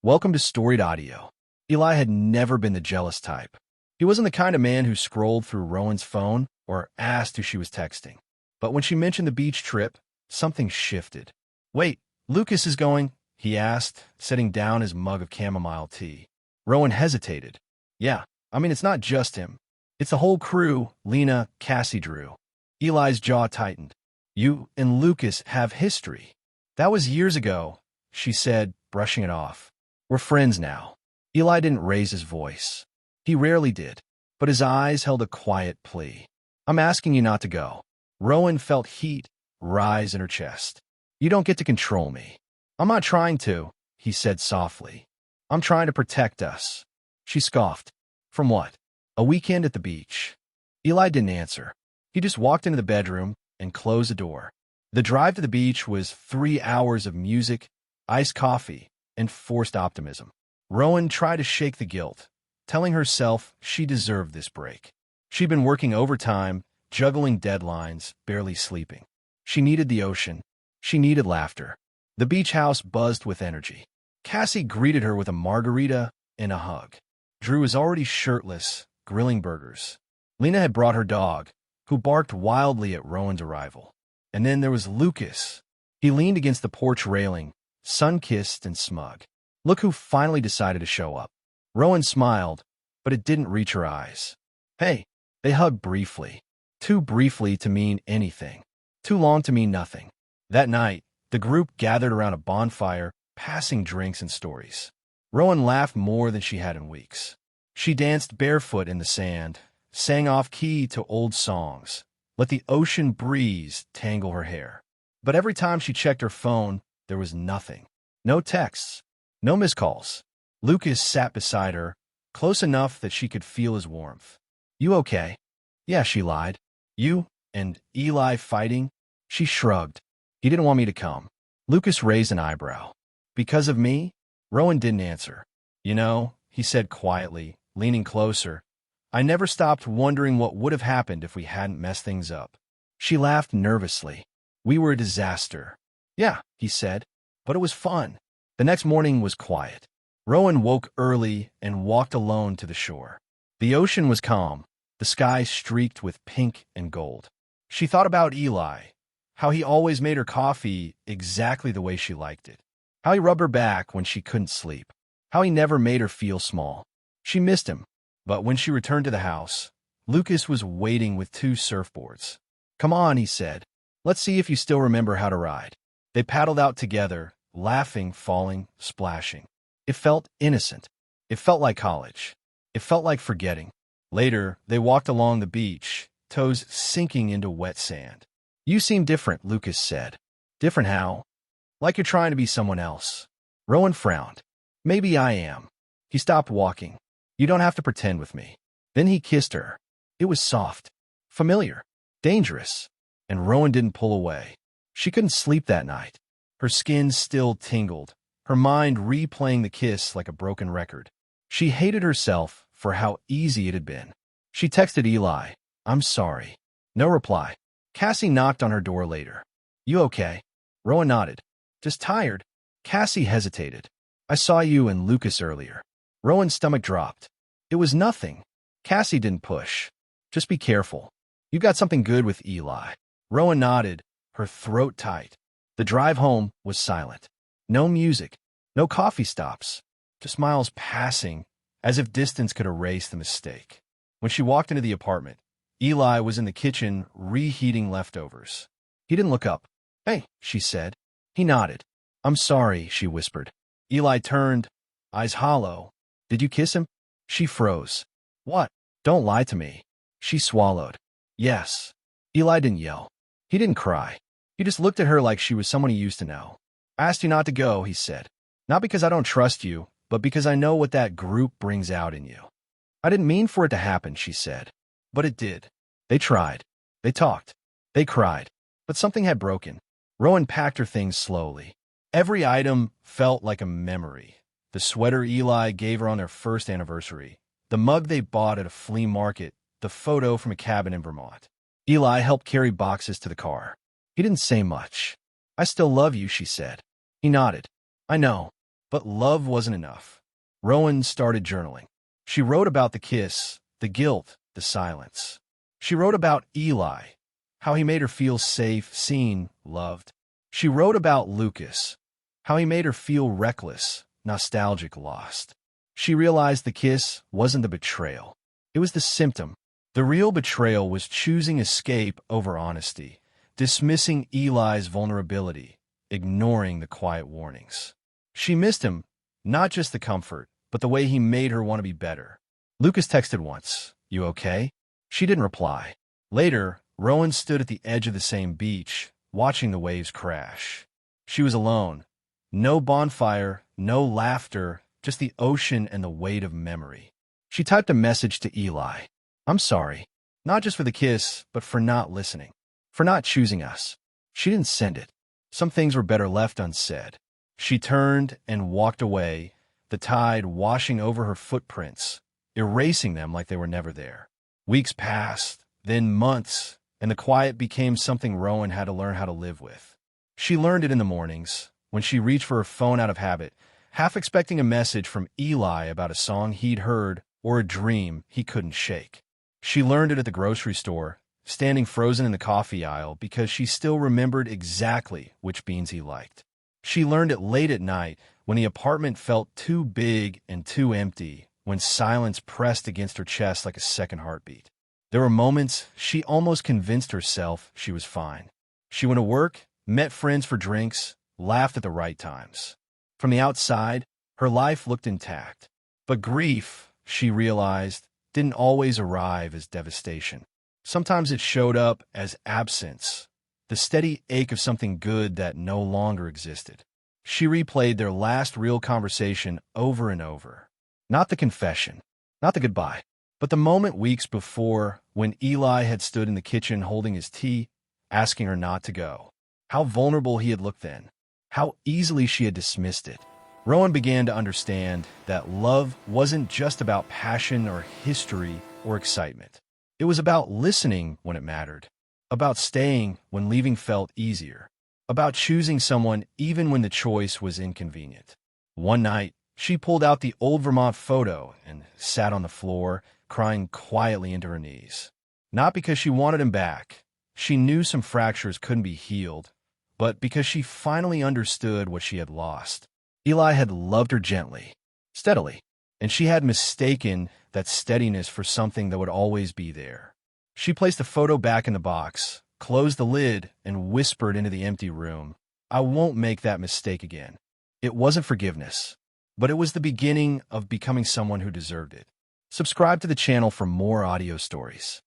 Welcome to Storied Audio. Eli had never been the jealous type. He wasn't the kind of man who scrolled through Rowan's phone or asked who she was texting. But when she mentioned the beach trip, something shifted. "Wait, Lucas is going?" he asked, setting down his mug of chamomile tea. Rowan hesitated. "Yeah, it's not just him. It's the whole crew, Lena, Cassie, Drew." Eli's jaw tightened. "You and Lucas have history." "That was years ago," she said, brushing it off. "We're friends now." Eli didn't raise his voice. He rarely did, but his eyes held a quiet plea. "I'm asking you not to go." Rowan felt heat rise in her chest. "You don't get to control me." "I'm not trying to," he said softly. "I'm trying to protect us." She scoffed. "From what? A weekend at the beach?" Eli didn't answer. He just walked into the bedroom and closed the door. The drive to the beach was 3 hours of music, iced coffee, and forced optimism. Rowan tried to shake the guilt, telling herself she deserved this break. She'd been working overtime, juggling deadlines, barely sleeping. She needed the ocean. She needed laughter. The beach house buzzed with energy. Cassie greeted her with a margarita and a hug. Drew was already shirtless, grilling burgers. Lena had brought her dog, who barked wildly at Rowan's arrival. And then there was Lucas. He leaned against the porch railing, sun-kissed and smug. Look who finally decided to show up. Rowan smiled, but it didn't reach her eyes. "Hey." They hugged briefly. Too briefly to mean anything. Too long to mean nothing. That night, the group gathered around a bonfire, passing drinks and stories. Rowan laughed more than she had in weeks. She danced barefoot in the sand, sang off-key to old songs, let the ocean breeze tangle her hair. But every time she checked her phone, there was nothing. No texts. No missed calls. Lucas sat beside her, close enough that she could feel his warmth. "You okay?" "Yeah," she lied. "You and Eli fighting?" She shrugged. "He didn't want me to come." Lucas raised an eyebrow. "Because of me?" Rowan didn't answer. He said quietly, leaning closer, "I never stopped wondering what would have happened if we hadn't messed things up." She laughed nervously. "We were a disaster." "Yeah," he said, "but it was fun." The next morning was quiet. Rowan woke early and walked alone to the shore. The ocean was calm, the sky streaked with pink and gold. She thought about Eli, how he always made her coffee exactly the way she liked it, how he rubbed her back when she couldn't sleep, how he never made her feel small. She missed him, but when she returned to the house, Lucas was waiting with 2 surfboards. "Come on," he said. "Let's see if you still remember how to ride." They paddled out together, laughing, falling, splashing. It felt innocent. It felt like college. It felt like forgetting. Later, they walked along the beach, toes sinking into wet sand. "You seem different," Lucas said. "Different how?" "Like you're trying to be someone else." Rowan frowned. "Maybe I am." He stopped walking. "You don't have to pretend with me." Then he kissed her. It was soft, familiar, dangerous, and Rowan didn't pull away. She couldn't sleep that night. Her skin still tingled, her mind replaying the kiss like a broken record. She hated herself for how easy it had been. She texted Eli, "I'm sorry." No reply. Cassie knocked on her door later. "You okay?" Rowan nodded. "Just tired." Cassie hesitated. "I saw you and Lucas earlier." Rowan's stomach dropped. "It was nothing." Cassie didn't push. "Just be careful. You got something good with Eli." Rowan nodded, her throat tight. The drive home was silent. No music, no coffee stops, just miles passing, as if distance could erase the mistake. When she walked into the apartment, Eli was in the kitchen reheating leftovers. He didn't look up. "Hey," she said. He nodded. "I'm sorry," she whispered. Eli turned, eyes hollow. "Did you kiss him?" She froze. "What? Don't lie to me." She swallowed. "Yes." Eli didn't yell. He didn't cry. He just looked at her like she was someone he used to know. "I asked you not to go," he said. "Not because I don't trust you, but because I know what that group brings out in you." "I didn't mean for it to happen," she said. But it did. They tried. They talked. They cried. But something had broken. Rowan packed her things slowly. Every item felt like a memory. The sweater Eli gave her on their first anniversary, the mug they bought at a flea market, the photo from a cabin in Vermont. Eli helped carry boxes to the car. He didn't say much. "I still love you," she said. He nodded. "I know." But love wasn't enough. Rowan started journaling. She wrote about the kiss, the guilt, the silence. She wrote about Eli, how he made her feel safe, seen, loved. She wrote about Lucas, how he made her feel reckless, nostalgic, lost. She realized the kiss wasn't the betrayal. It was the symptom. The real betrayal was choosing escape over honesty, dismissing Eli's vulnerability, ignoring the quiet warnings. She missed him, not just the comfort, but the way he made her want to be better. Lucas texted once, "You okay?" She didn't reply. Later, Rowan stood at the edge of the same beach, watching the waves crash. She was alone. No bonfire, no laughter, just the ocean and the weight of memory. She typed a message to Eli. "I'm sorry, not just for the kiss, but for not listening, for not choosing us." She didn't send it. Some things were better left unsaid. She turned and walked away, the tide washing over her footprints, erasing them like they were never there. Weeks passed, then months, and the quiet became something Rowan had to learn how to live with. She learned it in the mornings, when she reached for her phone out of habit, half expecting a message from Eli about a song he'd heard or a dream he couldn't shake. She learned it at the grocery store, standing frozen in the coffee aisle because she still remembered exactly which beans he liked. She learned it late at night when the apartment felt too big and too empty, when silence pressed against her chest like a second heartbeat. There were moments she almost convinced herself she was fine. She went to work, met friends for drinks, laughed at the right times. From the outside, her life looked intact. But grief, she realized, didn't always arrive as devastation. Sometimes it showed up as absence, the steady ache of something good that no longer existed. She replayed their last real conversation over and over. Not the confession, not the goodbye, but the moment weeks before when Eli had stood in the kitchen holding his tea, asking her not to go. How vulnerable he had looked then. How easily she had dismissed it. Rowan began to understand that love wasn't just about passion or history or excitement. It was about listening when it mattered, about staying when leaving felt easier, about choosing someone even when the choice was inconvenient. One night, she pulled out the old Vermont photo and sat on the floor, crying quietly into her knees. Not because she wanted him back. She knew some fractures couldn't be healed, but because she finally understood what she had lost. Eli had loved her gently, steadily, and she had mistaken that steadiness for something that would always be there. She placed the photo back in the box, closed the lid, and whispered into the empty room, "I won't make that mistake again." It wasn't forgiveness, but it was the beginning of becoming someone who deserved it. Subscribe to the channel for more audio stories.